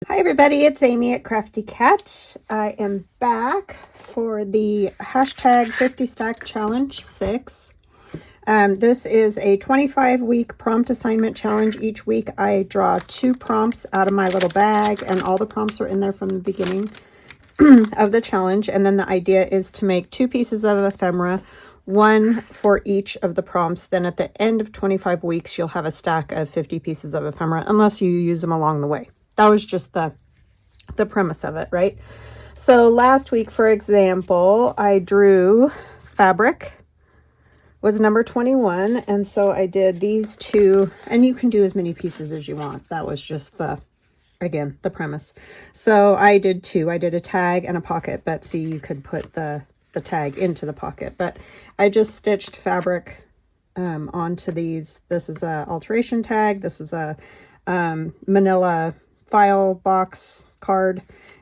Hi everybody, it's Amy at Crafty Cat. I am back for the hashtag 50 Stack Challenge 6. This is a 25-week prompt assignment challenge. Each week I draw 2 prompts out of my little bag, and all the prompts are in there from the beginning of the challenge. And then the idea is to make 2 pieces of ephemera, one for each of the prompts. Then at the end of 25 weeks, you'll have a stack of 50 pieces of ephemera, unless you use them along the way. That was just the premise of it, right? So last week, for example, I drew fabric was number 21, and so I did these 2, and you can do as many pieces as you want. That was just again, the premise. So I did 2. I did a tag and a pocket, but see, you could put the tag into the pocket, but I just stitched fabric onto these. This is a alteration tag. This is a manila file box card,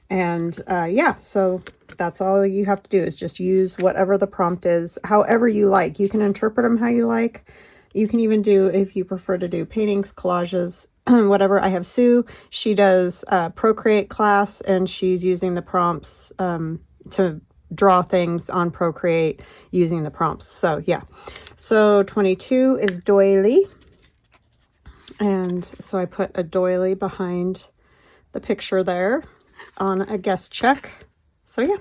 and yeah, so that's all you have to do is just use whatever the prompt is, however you like. You can interpret them how you like. You can even do, if you prefer to do paintings, collages, whatever. I have Sue, she does Procreate class, and she's using the prompts to draw things on Procreate using the prompts. So yeah, so 22 is doily, and so I put a doily behind the picture there on a guest check. So yeah,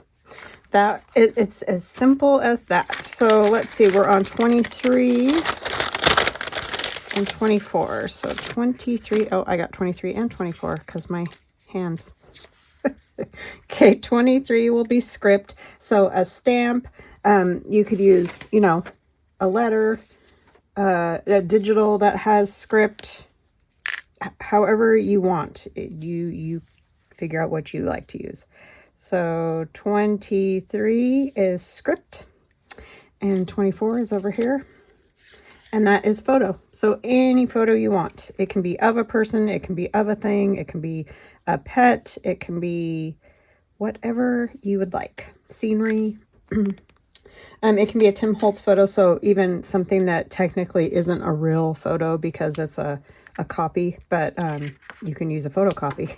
it's as simple as that. So let's see, we're on 23 and 24. So 23, oh, I got 23 and 24 because my hands. Okay, 23 will be script. So a stamp, you could use, a letter, a digital that has script, however you want. You figure out what you like to use. So 23 is script, and 24 is over here, and that is photo. So any photo you want. It can be of a person, it can be of a thing, it can be a pet, it can be whatever you would like. Scenery. It can be a Tim Holtz photo, so even something that technically isn't a real photo because it's a copy, but you can use a photocopy.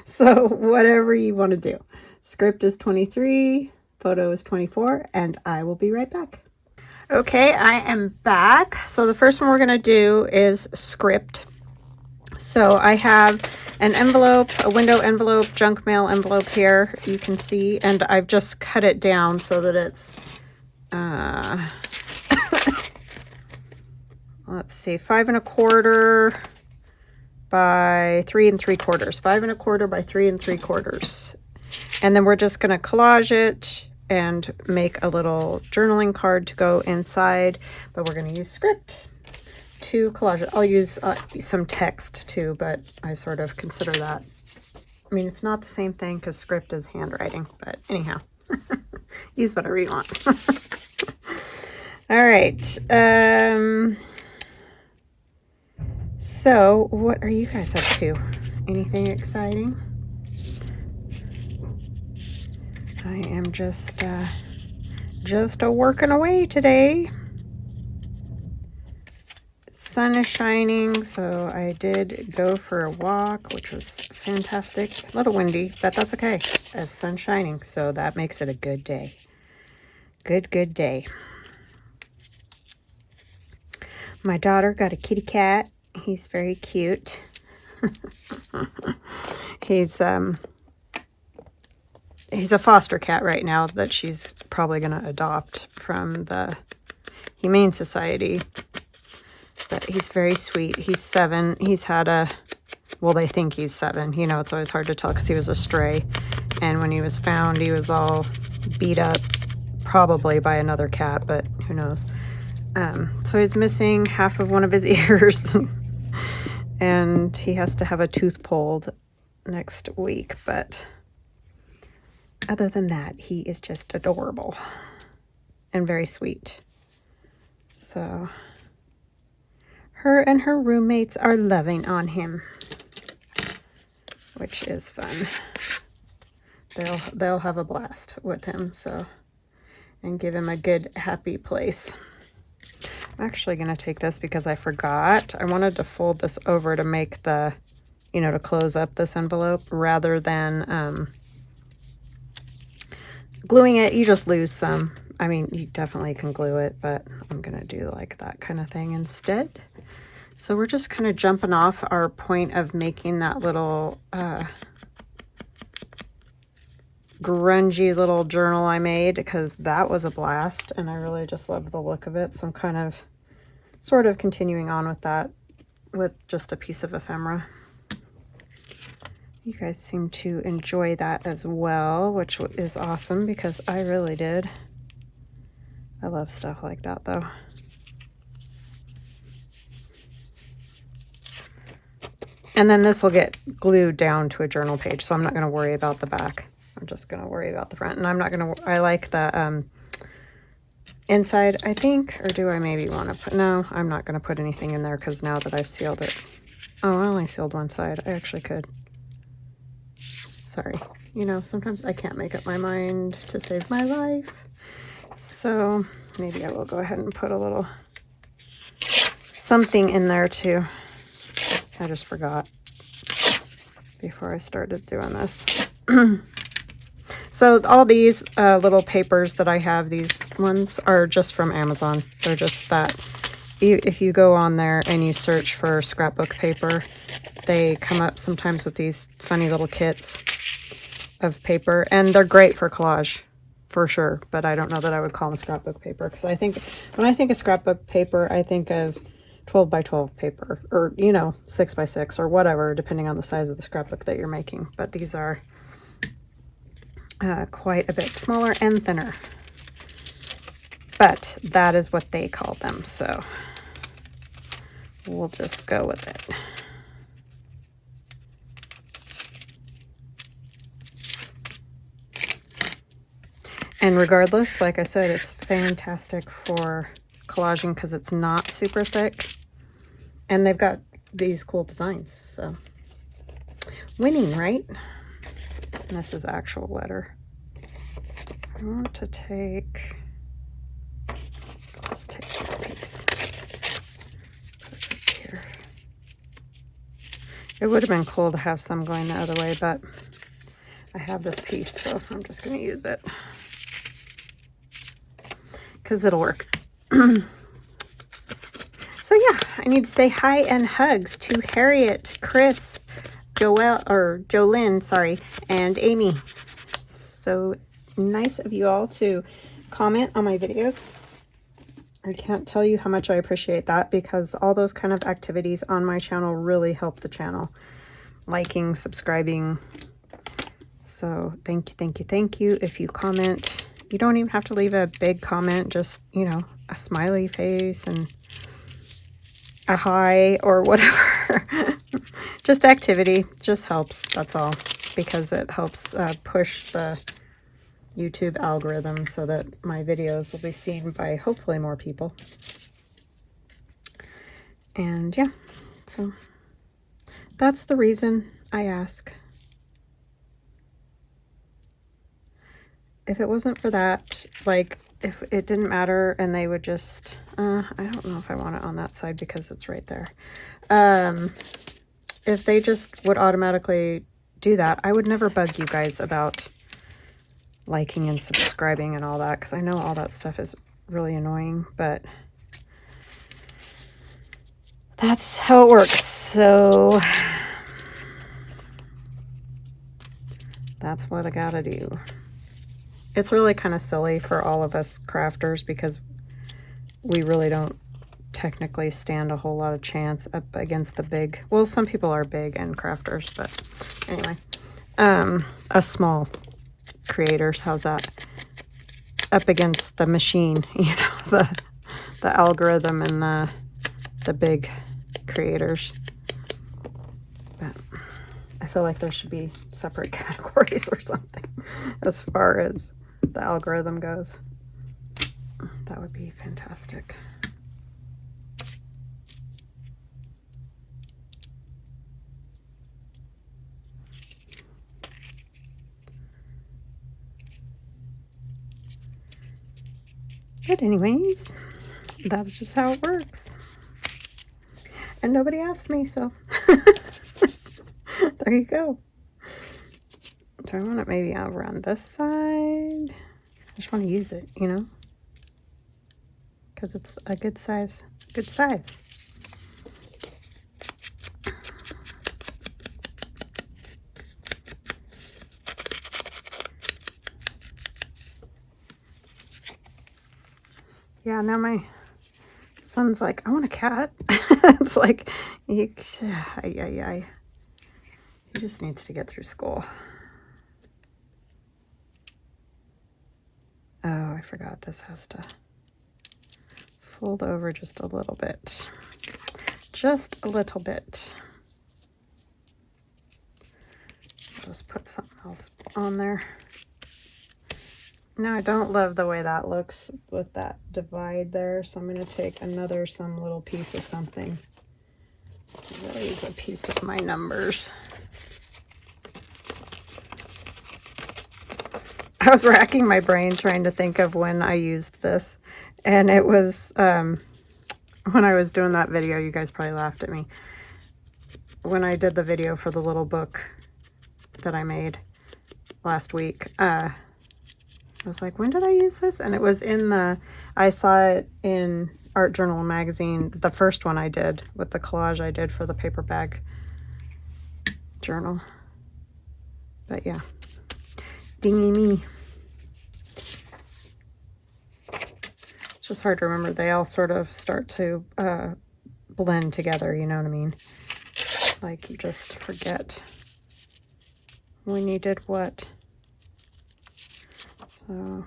So whatever you want to do. Script is 23, photo is 24, and I will be right back. Okay, I am back. So the first one we're going to do is script. So I have an envelope, a window envelope, junk mail envelope here, you can see, and I've just cut it down so that it's let's see, 5 1/4 by 3 3/4. 5 1/4 by 3 3/4. And then we're just going to collage it and make a little journaling card to go inside, but we're going to use script to collage it. I'll use some text too, but I sort of consider that. I mean, it's not the same thing because script is handwriting, but anyhow, use whatever you want. All right. So what are you guys up to? Anything exciting? I am just working away today. Sun is shining, so I did go for a walk, which was fantastic. A little windy, but that's okay. As sun's shining, so that makes it a good day. Good day. My daughter got a kitty cat. He's very cute. He's a foster cat right now that she's probably going to adopt from the Humane Society. But he's very sweet. He's 7. He's had well, they think he's 7. It's always hard to tell because he was a stray. And when he was found, he was all beat up, probably by another cat, but who knows. So he's missing half of one of his ears. And he has to have a tooth pulled next week. But other than that, he is just adorable and very sweet. So her and her roommates are loving on him, which is fun. They'll have a blast with him, so, and give him a good, happy place. I'm actually going to take this because I forgot. I wanted to fold this over to make the you know, to close up this envelope rather than gluing it. You just lose some. I mean, you definitely can glue it, but I'm going to do like that kind of thing instead. So we're just kind of jumping off our point of making that little grungy little journal I made, because that was a blast and I really just love the look of it. So I'm kind of sort of continuing on with that with just a piece of ephemera. You guys seem to enjoy that as well, which is awesome because I really did. I love stuff like that though. And then this will get glued down to a journal page, so I'm not going to worry about the back. I'm just going to worry about the front. And I'm not going to, I like the inside, I think, or do I maybe want to put, no, I'm not going to put anything in there because now that I've sealed it. Oh, I only sealed one side. I actually could. Sorry. You know, sometimes I can't make up my mind to save my life. So maybe I will go ahead and put a little something in there too. I just forgot before I started doing this. So all these little papers that I have, these ones are just from Amazon. They're just that. If you go on there and you search for scrapbook paper, they come up sometimes with these funny little kits of paper, and they're great for collage for sure. But I don't know that I would call them scrapbook paper, because I think when I think of scrapbook paper, I think of 12 by 12 paper, or, you know, 6 by 6 or whatever, depending on the size of the scrapbook that you're making. But these are quite a bit smaller and thinner. But that is what they call them, so we'll just go with it. And regardless, like I said, it's fantastic for collaging because it's not super thick. And they've got these cool designs, so winning, right? And this is actual letter. I want to take, just take this piece, put it here. It would have been cool to have some going the other way, but I have this piece, so I'm just going to use it because it'll work. So yeah, I need to say hi and hugs to Harriet, Chris, Jolynn, sorry, and Amy. So nice of you all to comment on my videos. I can't tell you how much I appreciate that, because all those kind of activities on my channel really help the channel. Liking, subscribing. So thank you, thank you, thank you. If you comment, you don't even have to leave a big comment, just, you know, a smiley face and a hi or whatever. Just activity, just helps, that's all, because it helps push the YouTube algorithm so that my videos will be seen by hopefully more people. And yeah, so that's the reason I ask. If it wasn't for that, like, if it didn't matter and they would just, I don't know if I want it on that side because it's right there. If they just would automatically do that, I would never bug you guys about liking and subscribing and all that, because I know all that stuff is really annoying, but that's how it works. So that's what I gotta do. It's really kind of silly for all of us crafters, because we really don't technically stand a whole lot of chance up against the big, well, some people are big and crafters, but anyway, us small creators, how's that, up against the machine, you know, the algorithm and the big creators. But I feel like there should be separate categories or something as far as the algorithm goes. That would be fantastic. But anyways, that's just how it works. And nobody asked me, so. There you go. Do I want it maybe over on this side? I just want to use it, you know, because it's a good size, good size. Yeah, now my son's like, I want a cat. It's like, he just needs to get through school. Oh, I forgot this has to fold over just a little bit. Just a little bit. I'll just put something else on there. Now I don't love the way that looks with that divide there, so I'm going to take some little piece of something. I'm going to use a piece of my numbers. I was racking my brain trying to think of when I used this, and it was when I was doing that video. You guys probably laughed at me when I did the video for the little book that I made last week. I was like, when did I use this? And it was I saw it in Art Journal magazine, the first one I did with the collage I did for the paper bag journal. But yeah, dingy me. It's just hard to remember. They all sort of start to blend together, you know what I mean? Like you just forget when you did what. So,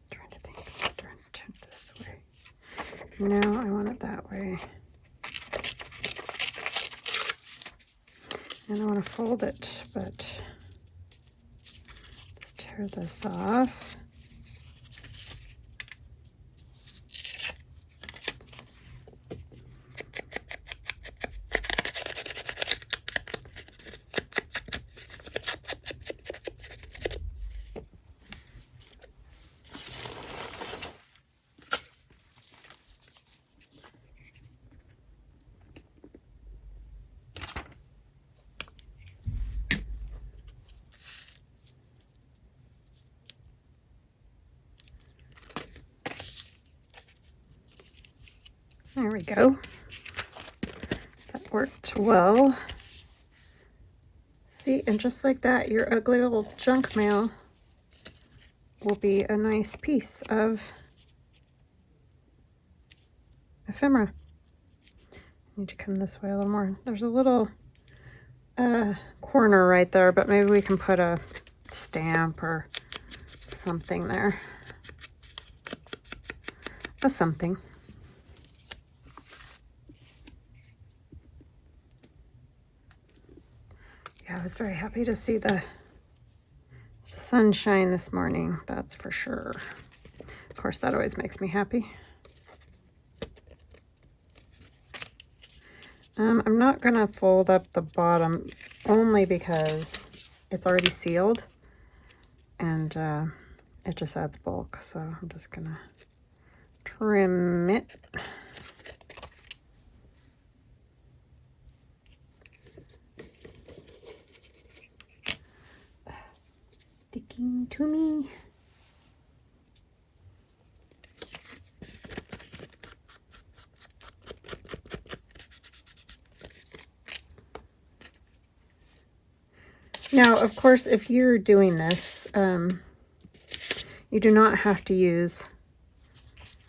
trying to think if I turn it this way. No, I want it that way. And I want to fold it, but let's tear this off. There we go. That worked well. See, and just like that, your ugly old junk mail will be a nice piece of ephemera. I need to come this way a little more. There's a little corner right there, but maybe we can put a stamp or something there. A something. Yeah, I was very happy to see the sunshine this morning, that's for sure. Of course, that always makes me happy. I'm not going to fold up the bottom only because it's already sealed and it just adds bulk, so I'm just going to trim it. Sticking to me. Now, of course, if you're doing this, you do not have to use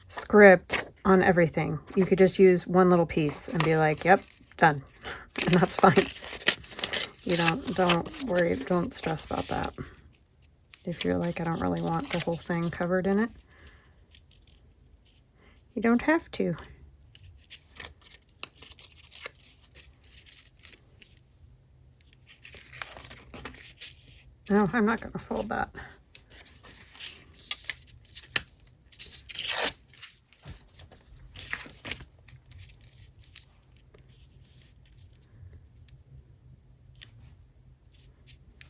script on everything. You could just use one little piece and be like, yep, done. And that's fine. You don't worry, don't stress about that. If you're like, I don't really want the whole thing covered in it, you don't have to. No, I'm not going to fold that.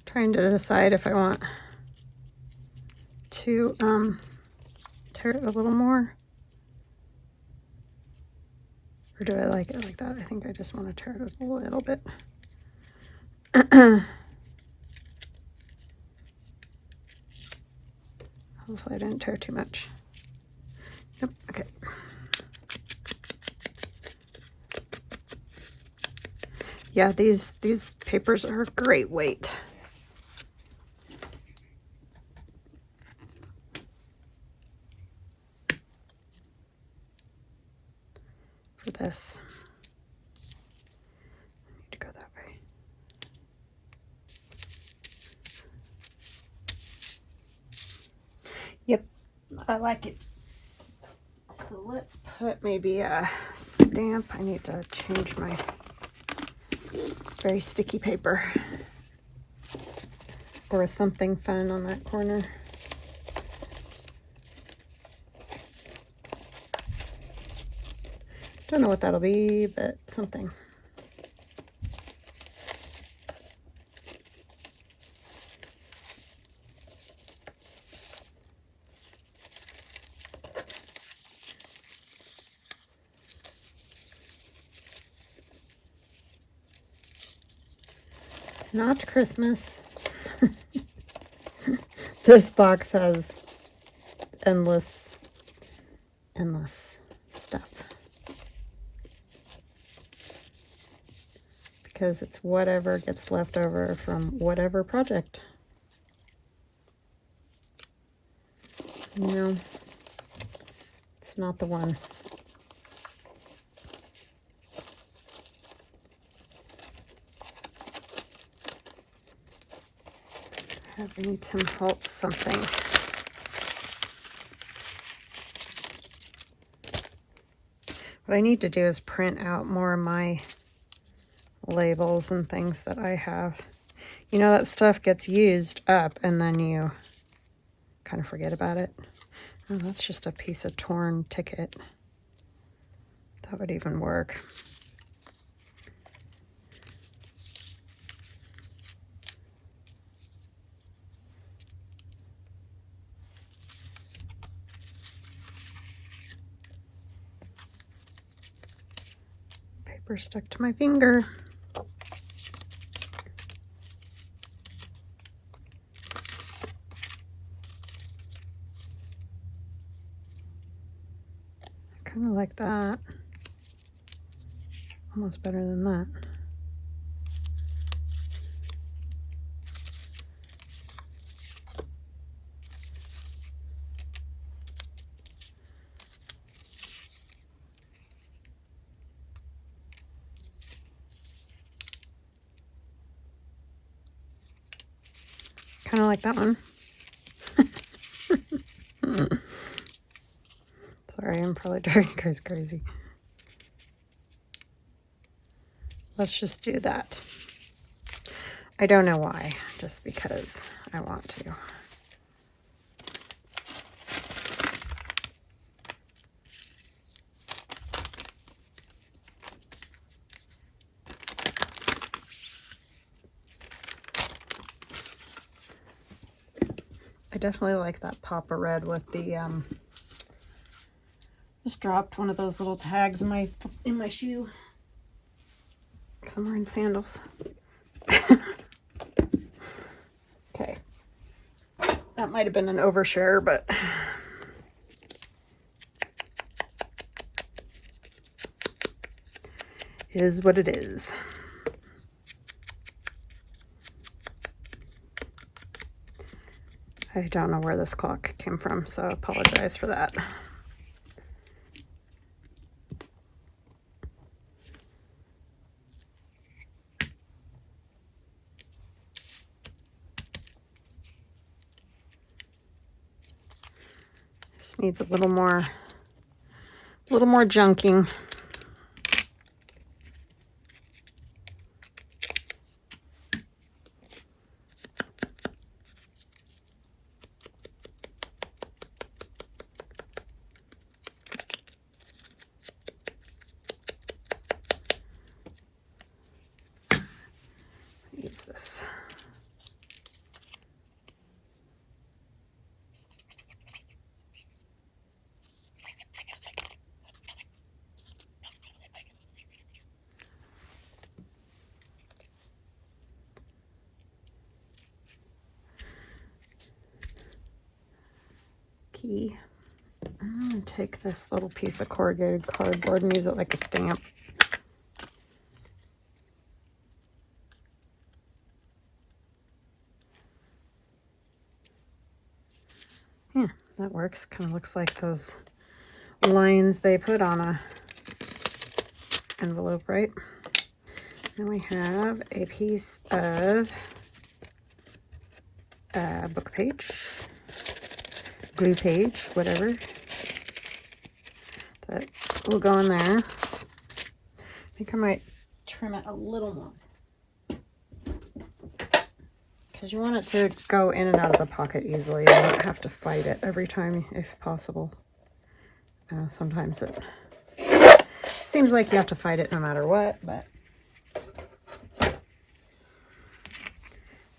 Trying to decide if I want to tear it a little more, or do I like it like that? I think I just want to tear it a little bit. Hopefully I didn't tear too much. Nope, okay. Yeah, these papers are great weight. For this. I need to go that way. Yep, I like it. So let's put maybe a stamp. I need to change my very sticky paper. Or something fun on that corner. Don't know what that'll be, but something. Not Christmas. This box has endless stuff. Because it's whatever gets left over from whatever project. No, it's not the one. I need Tim Holtz something. What I need to do is print out more of my labels and things that I have. You know, that stuff gets used up and then you kind of forget about it. Oh, that's just a piece of torn ticket. That would even work. Paper stuck to my finger. I kind of like that. Almost better than that. Kind of like that one. Sorry, I'm probably driving you guys crazy. Let's just do that. I don't know why, just because I want to. I definitely like that pop of red with the just dropped one of those little tags in my shoe because I'm wearing sandals. Okay, that might have been an overshare, but is what it is. I don't know where this clock came from, so I apologize for that. This needs a little more junking. Use this. key. I'm going to take this little piece of corrugated cardboard and use it like a stamp. Yeah, that works. Kind of looks like those lines they put on a envelope, right? Then we have a piece of book page, glue page, whatever. That will go in there. I think I might trim it a little more, because you want it to go in and out of the pocket easily. You don't have to fight it every time if possible. Sometimes it seems like you have to fight it no matter what, but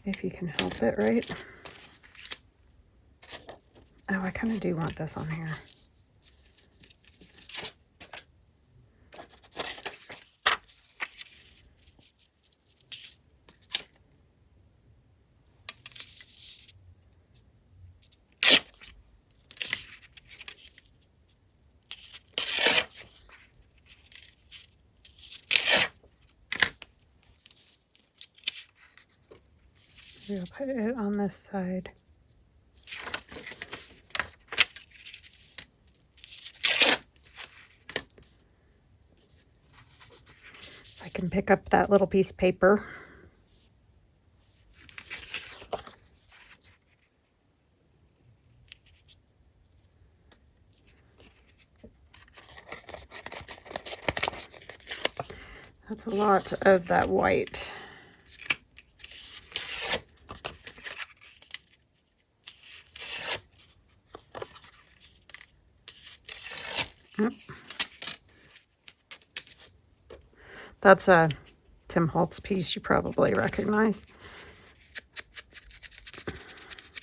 if you can help it, right? Oh, I kind of do want this on here. We'll put it on this side. I can pick up that little piece of paper. That's a lot of that white. Yep. That's a Tim Holtz piece you probably recognize.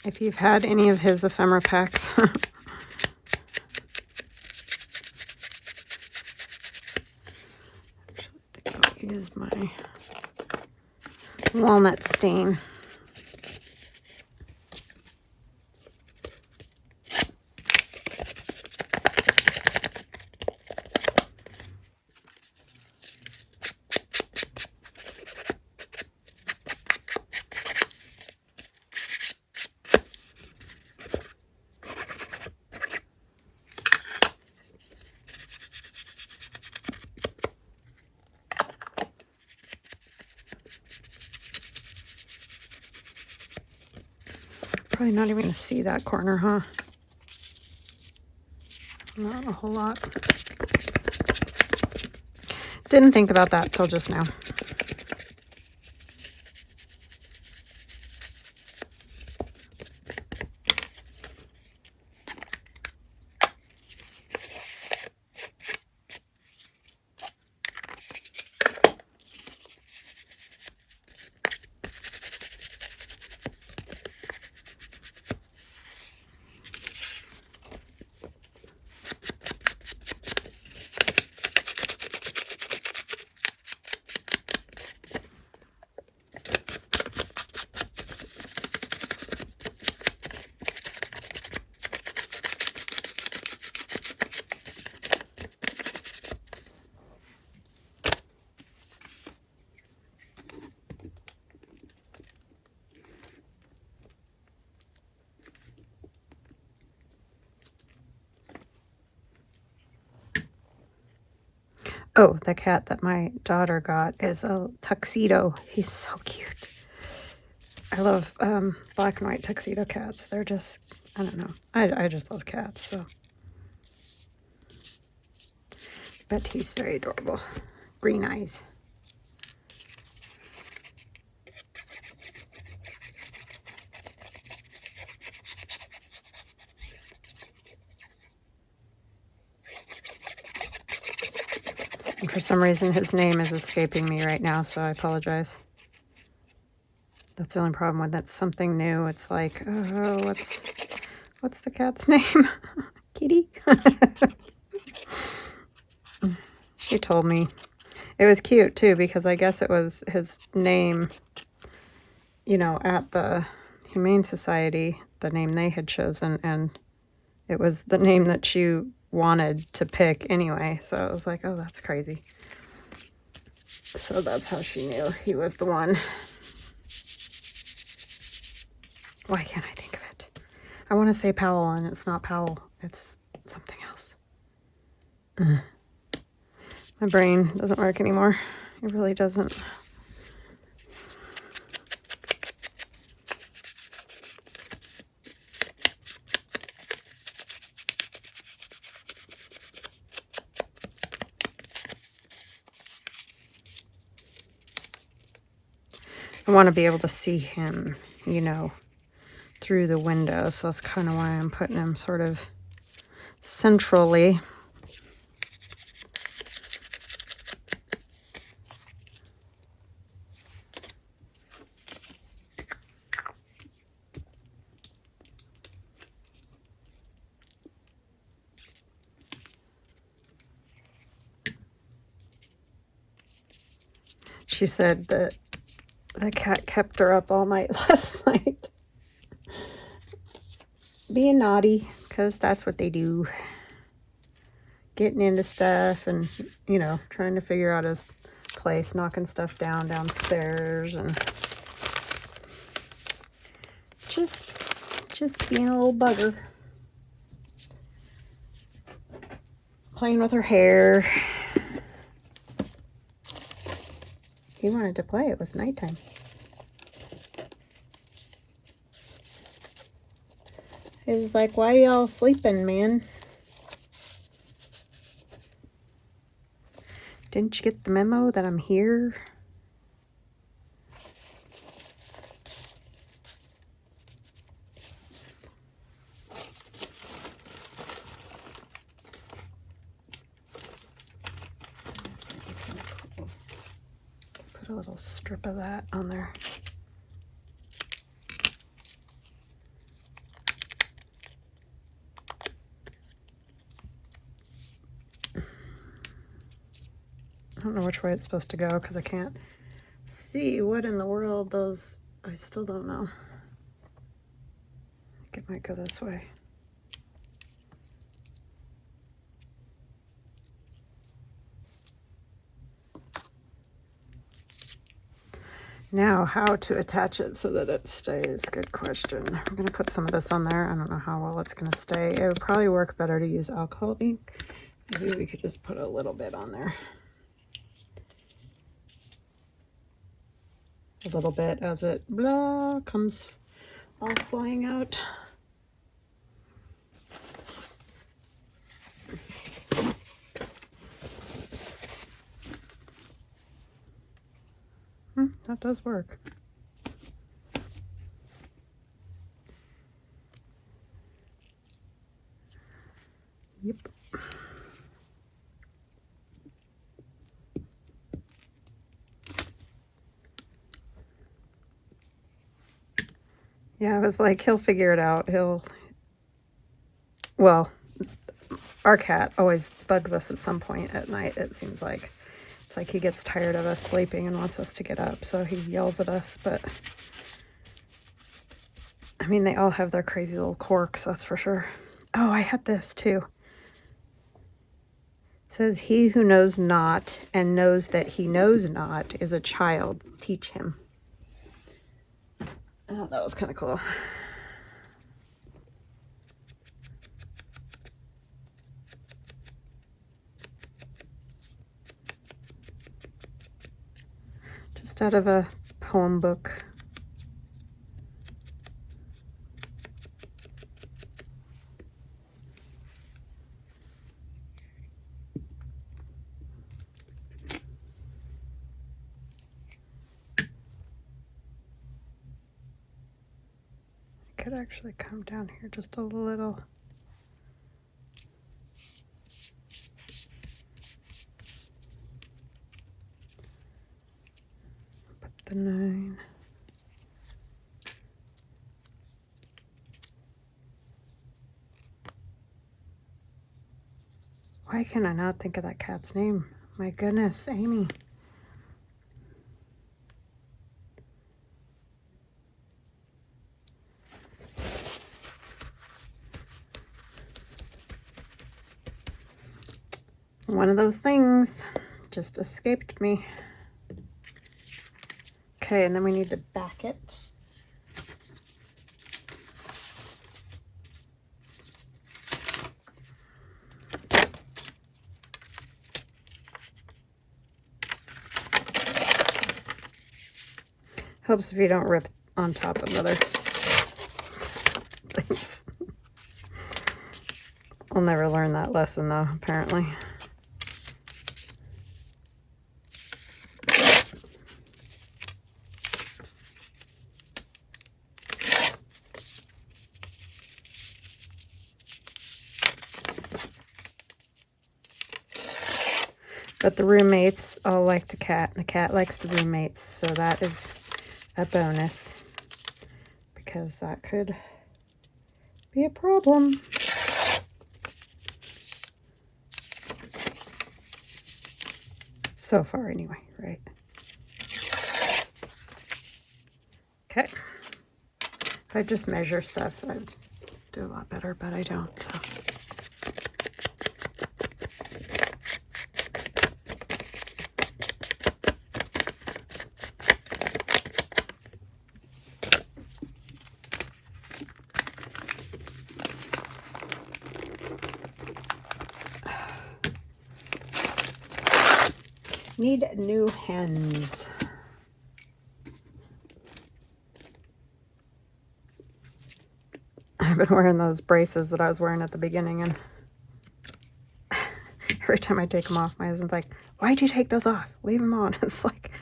If you've had any of his ephemera packs. Actually, I think I'll use my walnut stain. Probably not even going to see that corner, huh? Not a whole lot. Didn't think about that till just now. Oh, the cat that my daughter got is a tuxedo. He's so cute. I love black and white tuxedo cats. They're just, I don't know. I just love cats, so. But he's very adorable. Green eyes. And for some reason, his name is escaping me right now, so I apologize. That's the only problem when that's something new. It's like, oh, what's the cat's name? Kitty? She told me. It was cute, too, because I guess it was his name, you know, at the Humane Society, the name they had chosen, and it was the name that she wanted to pick anyway. So I was like, oh, that's crazy. So that's how she knew he was the one. Why can't I think of it? I want to say Powell, and it's not Powell. It's something else. My brain doesn't work anymore. It really doesn't. I want to be able to see him, you know, through the window. So that's kind of why I'm putting him sort of centrally. She said that the cat kept her up all night last night. Being naughty, because that's what they do. Getting into stuff and, you know, trying to figure out his place, knocking stuff downstairs, and just being a little bugger. Playing with her hair. He wanted to play. It was nighttime. He was like, why y'all sleeping, man? Didn't you get the memo that I'm here? Put a little strip of that on there. I don't know which way it's supposed to go because I can't see what in the world those, I still don't know. I think it might go this way. Now, how to attach it so that it stays? Good question. I'm going to put some of this on there. I don't know how well it's going to stay. It would probably work better to use alcohol ink. Maybe we could just put a little bit on there. A little bit as it blah comes all flying out. That does work. Yep. Yeah, I was like, he'll figure it out. Well, our cat always bugs us at some point at night, it seems like. It's like he gets tired of us sleeping and wants us to get up, so he yells at us, but I mean, they all have their crazy little quirks, that's for sure. Oh, I had this too. It says, he who knows not and knows that he knows not is a child. Teach him. I thought that was kind of cool. Just out of a poem book. Could actually come down here just a little. Put the 9. Why can I not think of that cat's name? My goodness, Amy. One of those things just escaped me. Okay, and then we need to back it. Helps if you don't rip on top of other things. I'll never learn that lesson though, apparently. But the roommates all like the cat, and the cat likes the roommates, so that is a bonus, because that could be a problem. So far anyway, right? Okay. If I just measure stuff, I'd do a lot better, but I don't, so. Need new hens. I've been wearing those braces that I was wearing at the beginning, and every time I take them off, my husband's like, "Why'd you take those off? Leave them on." It's like,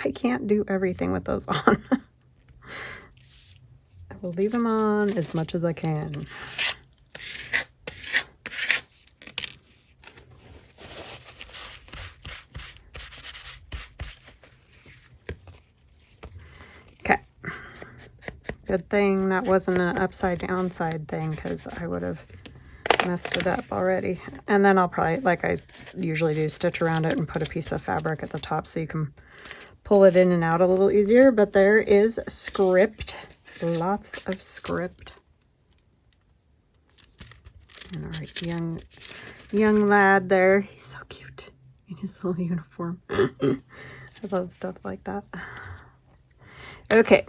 I can't do everything with those on. I will leave them on as much as I can. Good thing that wasn't an upside down side thing, because I would have messed it up already. And then I'll probably, like I usually do, stitch around it and put a piece of fabric at the top so you can pull it in and out a little easier. But there is script, lots of script. And our young lad there, he's so cute in his little uniform. I love stuff like that. Okay.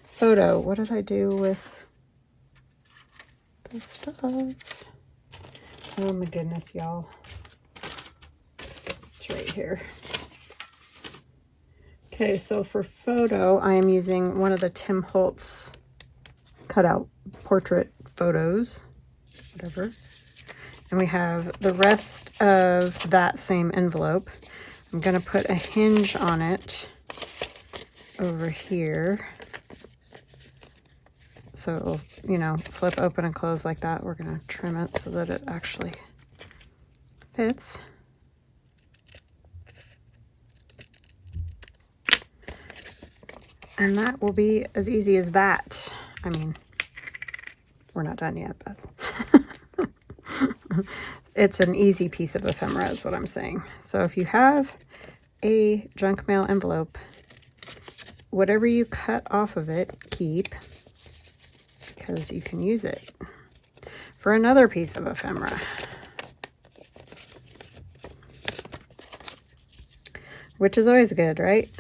Photo. What did I do with this stuff? Oh my goodness, y'all. It's right here. Okay, so for photo, I am using one of the Tim Holtz cutout portrait photos, whatever. And we have the rest of that same envelope. I'm going to put a hinge on it over here, so it'll, you know, flip open and close like that. We're going to trim it so that it actually fits. And that will be as easy as that. I mean, we're not done yet, but it's an easy piece of ephemera is what I'm saying. So if you have a junk mail envelope, whatever you cut off of it, keep, because you can use it for another piece of ephemera. Which is always good, right?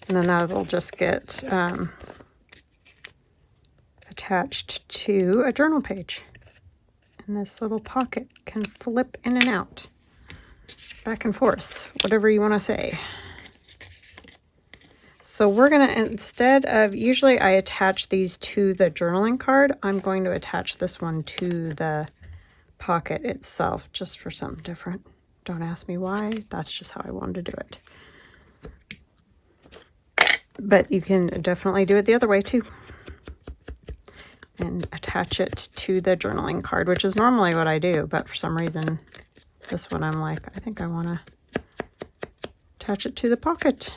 And then that'll just get attached to a journal page. And this little pocket can flip in and out, back and forth, whatever you want to say. So we're going to, instead of, usually I attach these to the journaling card, I'm going to attach this one to the pocket itself, just for something different. Don't ask me why, that's just how I wanted to do it. But you can definitely do it the other way too. And attach it to the journaling card, which is normally what I do, but for some reason, this one I'm like, I think I want to attach it to the pocket.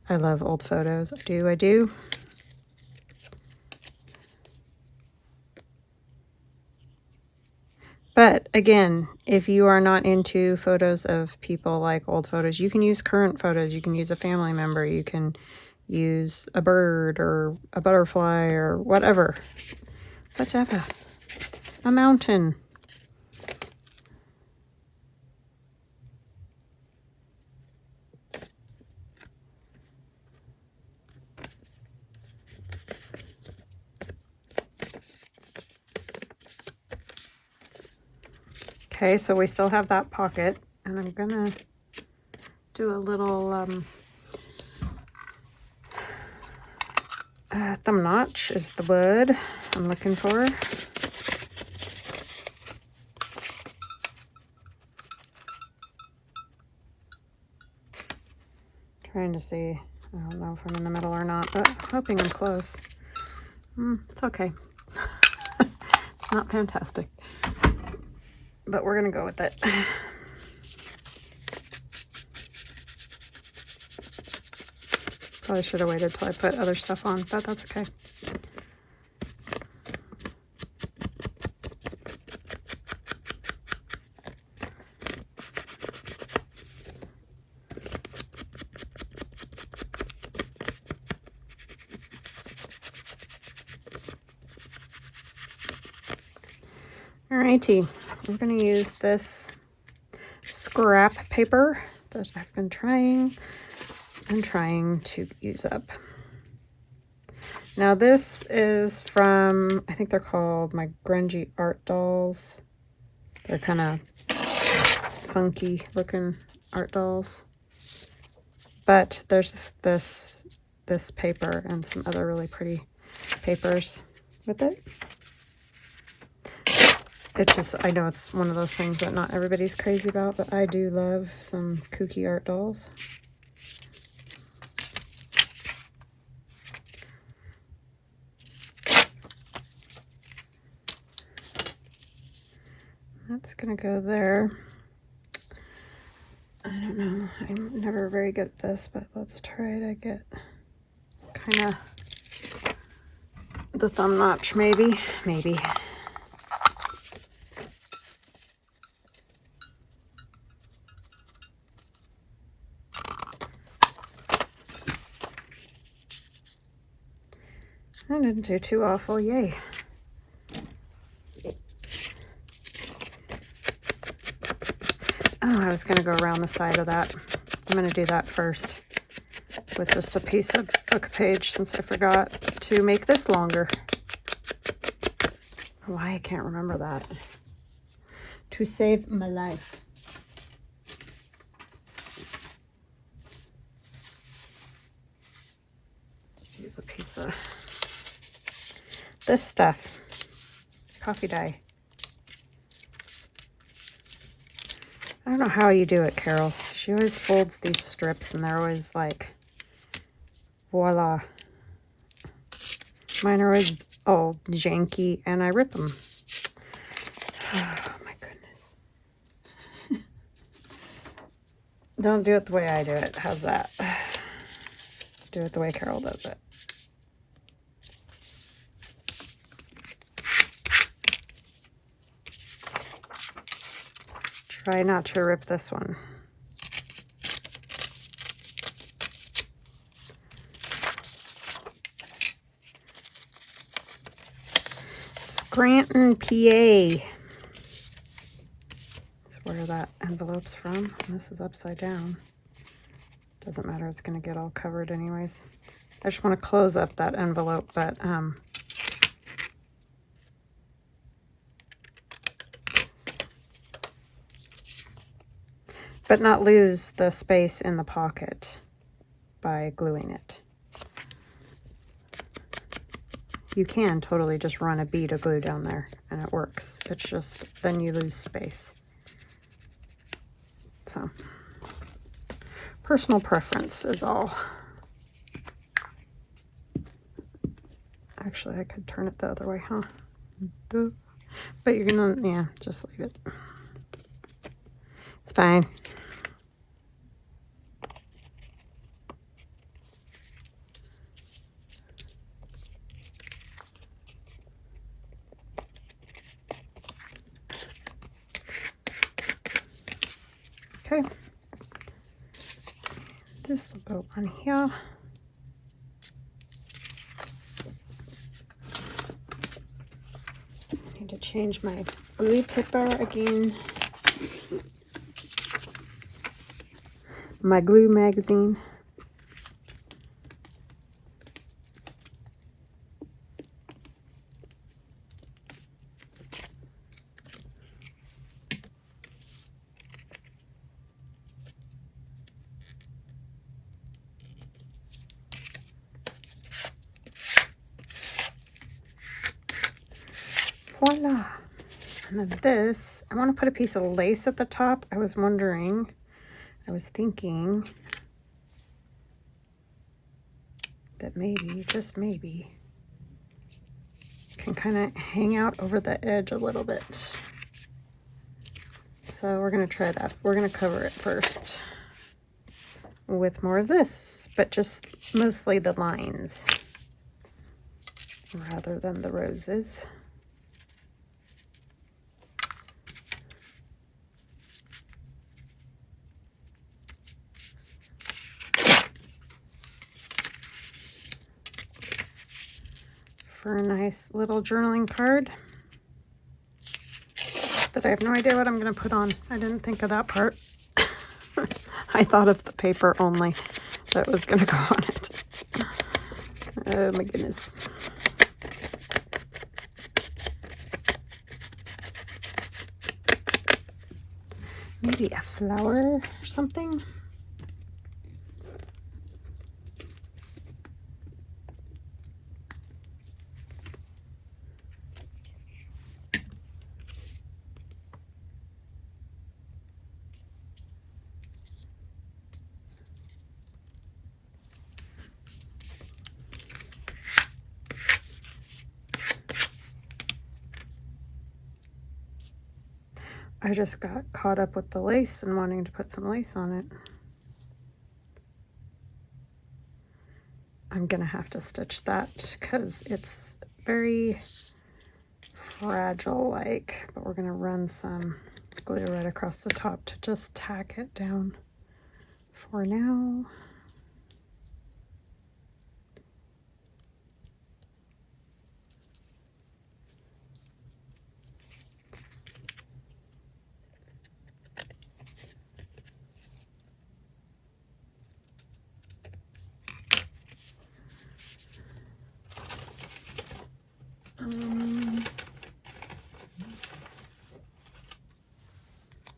I love old photos. I do. But again, if you are not into photos of people, like old photos, you can use current photos. You can use a family member. You can use a bird or a butterfly or whatever. Whatever. A mountain. Okay, so we still have that pocket, and I'm gonna do a little thumb notch is the word I'm looking for. Trying to see, I don't know if I'm in the middle or not, but hoping I'm close. It's okay. It's not fantastic, but we're gonna go with it. Probably should have waited till I put other stuff on, but that's okay. Alrighty, we're going to use this scrap paper that I've been trying to use up. Now this is from, I think they're called my grungy art dolls. They're kind of funky looking art dolls. But there's this paper and some other really pretty papers with it. It's just, I know it's one of those things that not everybody's crazy about, but I do love some kooky art dolls. That's gonna go there. I don't know, I'm never very good at this, but let's try to get kind of the thumb notch, maybe. I didn't do too awful, yay. Oh, I was gonna go around the side of that. I'm gonna do that first with just a piece of book page, since I forgot to make this longer. Why I can't remember that. To save my life. Just use a piece of this stuff. Coffee dye. I don't know how you do it, Carol. She always folds these strips and they're always like, voila. Mine are always all janky and I rip them. Oh my goodness. Don't do it the way I do it. How's that? Do it the way Carol does it. Try not to rip this one. Scranton, PA. That's where that envelope's from. This is upside down. Doesn't matter, it's gonna get all covered anyways. I just want to close up that envelope, but not lose the space in the pocket by gluing it. You can totally just run a bead of glue down there and it works. It's just, then you lose space. So, personal preference is all. Actually, I could turn it the other way, huh? But you're gonna, yeah, just leave it. It's fine. This will go on here. I need to change my glue paper again. My glue magazine. Voila. And then this, I want to put a piece of lace at the top. I was thinking that maybe, just maybe, can kind of hang out over the edge a little bit. So we're going to try that. We're going to cover it first with more of this, but just mostly the lines rather than the roses. For a nice little journaling card that I have no idea what I'm going to put on. I didn't think of that part. I thought of the paper only that was going to go on it. Oh my goodness. Maybe a flower or something. I just got caught up with the lace and wanting to put some lace on it. I'm gonna have to stitch that because it's very fragile like, but we're gonna run some glue right across the top to just tack it down for now.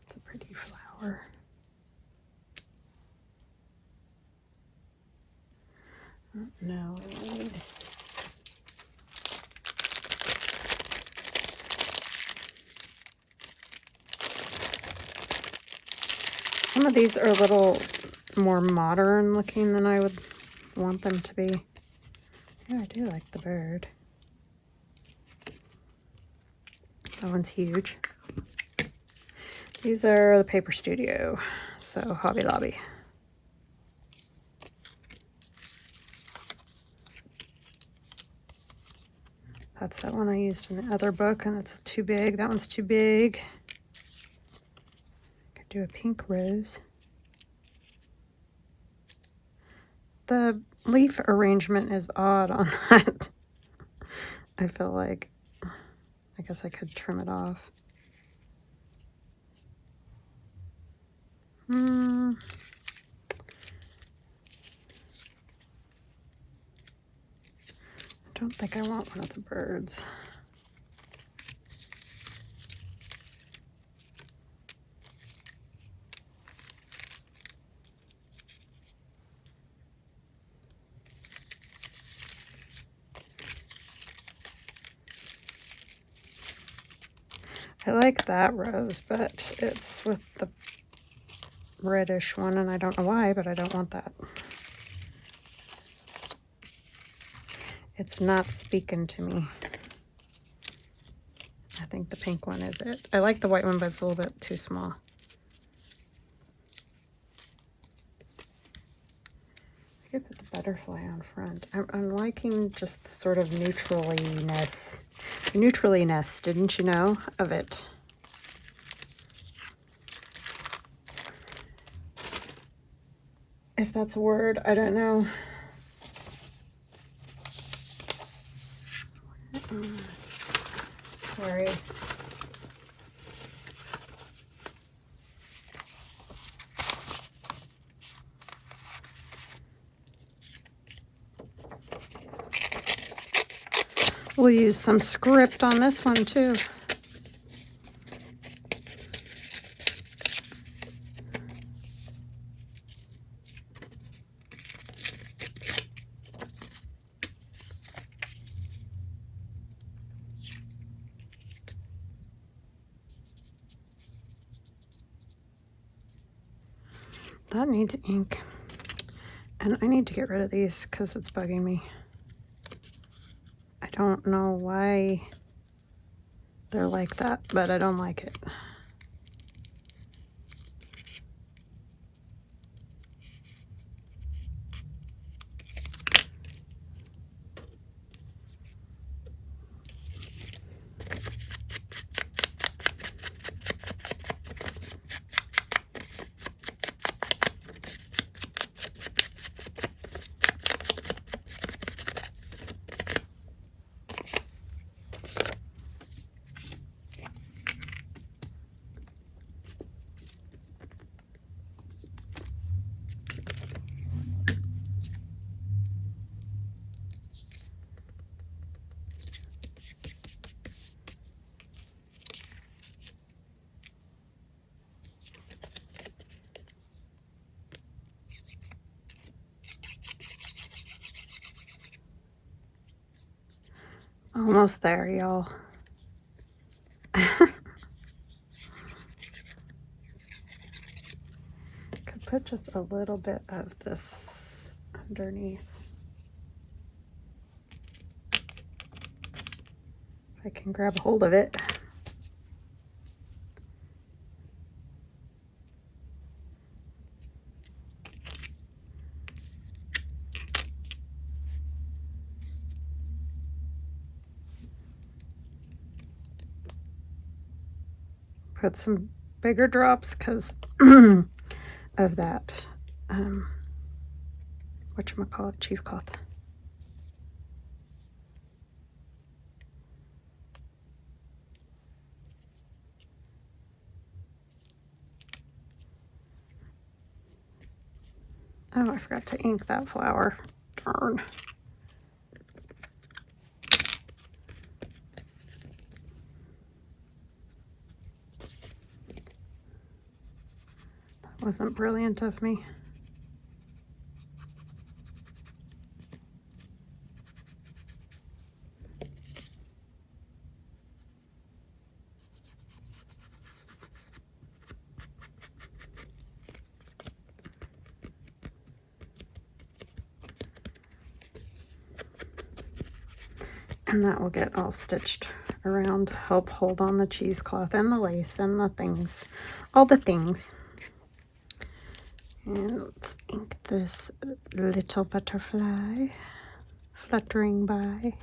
It's a pretty flower. No, I need some of these are a little more modern looking than I would want them to be. Yeah, I do like the bird. That one's huge. These are the Paper Studio, so Hobby Lobby. That's that one I used in the other book, and it's too big. That one's too big. Could do a pink rose. The leaf arrangement is odd on that. I feel like, I guess I could trim it off. I don't think I want one of the birds. I like that rose, but it's with the reddish one, and I don't know why, but I don't want that. It's not speaking to me. I think the pink one is it. I like the white one, but it's a little bit too small. I could put the butterfly on front. I'm liking just the sort of neutraliness, didn't you know, of it. if that's a word, I don't know. Sorry. We'll use some script on this one too. That needs ink. And I need to get rid of these because it's bugging me. I don't know why they're like that, but I don't like it. Almost there, y'all. Could put just a little bit of this underneath. If I can grab a hold of it. Put some bigger drops because of that, whatchamacallit, cheesecloth. Oh, I forgot to ink that flower. Darn. That wasn't brilliant of me. And that will get all stitched around to help hold on the cheesecloth and the lace and the things, all the things. And let's ink this little butterfly fluttering by.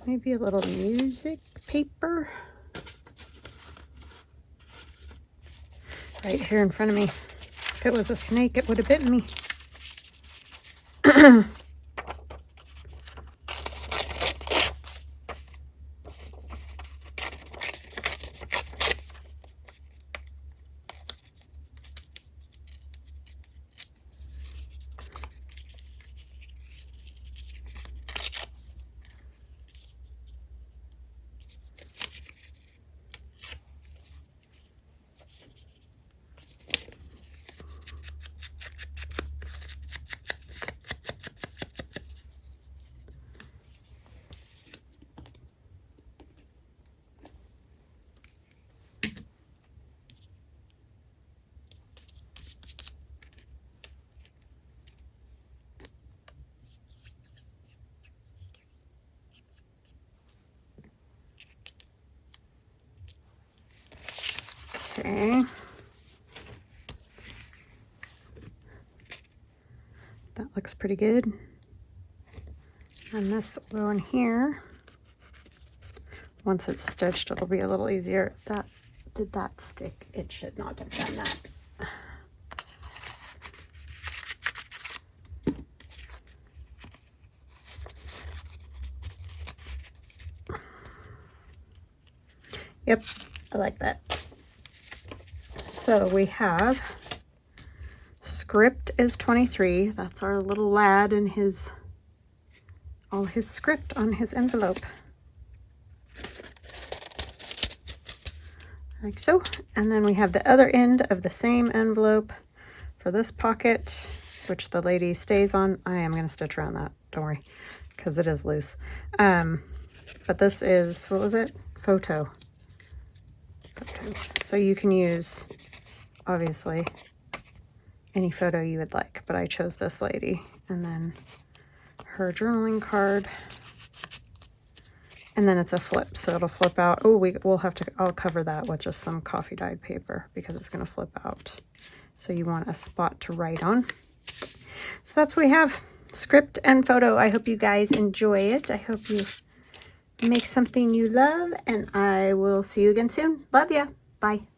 Maybe a little music paper. Right here in front of me. If it was a snake, it would have bitten me. Okay. That looks pretty good. And this will go in here. once it's stitched, it'll be a little easier. Did that stick? It should not have done that. Yep, I like that. So we have script is 23. That's our little lad and all his script on his envelope. Like so. And then we have the other end of the same envelope for this pocket, which the lady stays on. I am going to stitch around that, don't worry, because it is loose. But this is, what was it? Photo. So you can use, obviously, any photo you would like, but I chose this lady. And then her journaling card. And then it's a flip, so it'll flip out. Oh, we'll have to, I'll cover that with just some coffee dyed paper because it's going to flip out. So you want a spot to write on. So that's what we have, script and photo. I hope you guys enjoy it. I hope you make something you love, and I will see you again soon. Love ya. Bye.